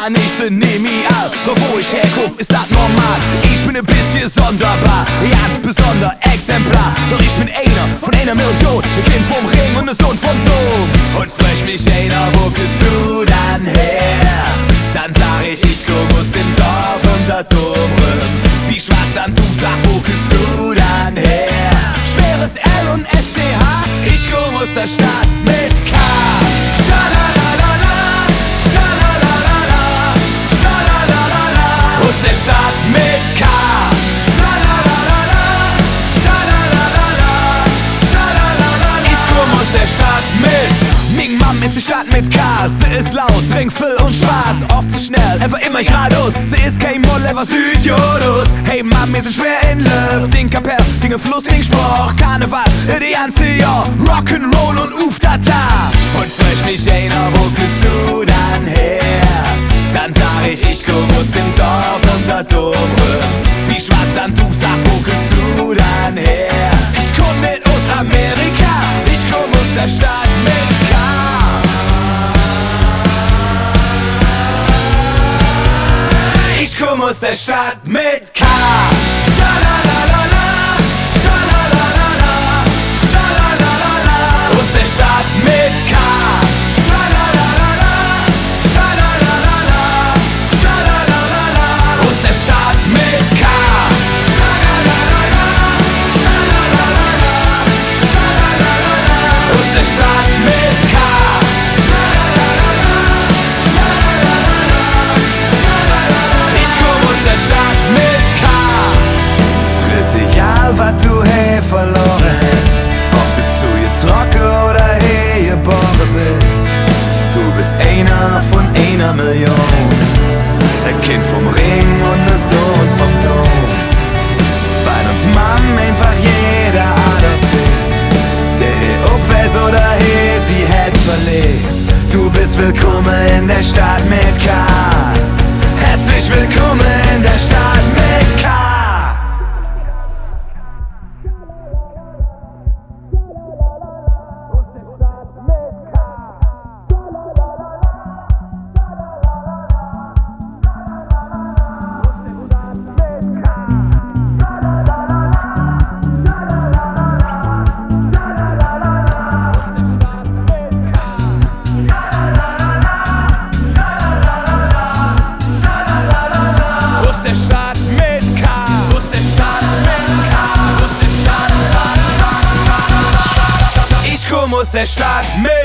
Mann, ich sind all, doch wo ich herkomm, ist das normal. Ich bin ein bisschen sonderbar, janz, besonder, Exemplar. Doch ich bin einer von einer Million, ein Kind vom Rhing und ein Sohn vom Dom. Und fröch mich einer, wo bist du dann her? Dann sag ich komm aus dem Dorf und der Woröm. Wie schwarz an du sag, wo bist du dann her? Schweres L und SCH, ich komm aus der Stadt mit K. Scha-la-la-la-la, Scha-la-la-la-la, Scha-la-la-la-la. Aus der Stadt mit K. Scha-la-la-la-la, Scha-la-la-la-la, Scha-la-la-la-la. Ich komm aus der Stadt mit Ming Mam ist die Stadt mit K. Sie ist laut, Rhing, viel und schwarz, oft zu schnell, einfach immer geradeaus. Sie ist kein Moll, aber Südjodus. Hey Mam, wir sind schwer in Luft, Ding Kapell, Ding Fluss, Ding Spruch, Karneval, die ganze Jahr, Rock'n'Roll und Uftata. Und fröch mich einer, wo bist du dann her? Dann sag ich komm aus dem Dorf und der Woröm. Wie schwarz dann du sag, wo bist du dann her? Ich komm mit aus Amerika, ich komm aus der Stadt mit K. Ich komm aus der Stadt mit K. Scha-la-la-la-la, Scha-la-la-la-la, Scha-la-la-la-la. Aus der Stadt mit K. Scha-la-la-la-la, Scha-la-la-la-la, Scha-la-la-la-la. Aus der Stadt mit K. Scha-la-la-la-la, Scha-la-la-la-la, Scha-la-la-la-la. Aus der Stadt mit K. Stadt mit K. 30 Jahre, was du hier verloren hast, ob du zu ihr trocken oder hier geboren bist. Du bist einer von einer Million, ein Kind vom Rhing und der Sohn vom Dom. Weil uns Mam einfach jeder adoptiert, der hier obwärts oder hier sie hätt verlegt. Du bist willkommen in der Stadt mit K. Herzlich willkommen in der Stadt mit K. Aus der Stadt mit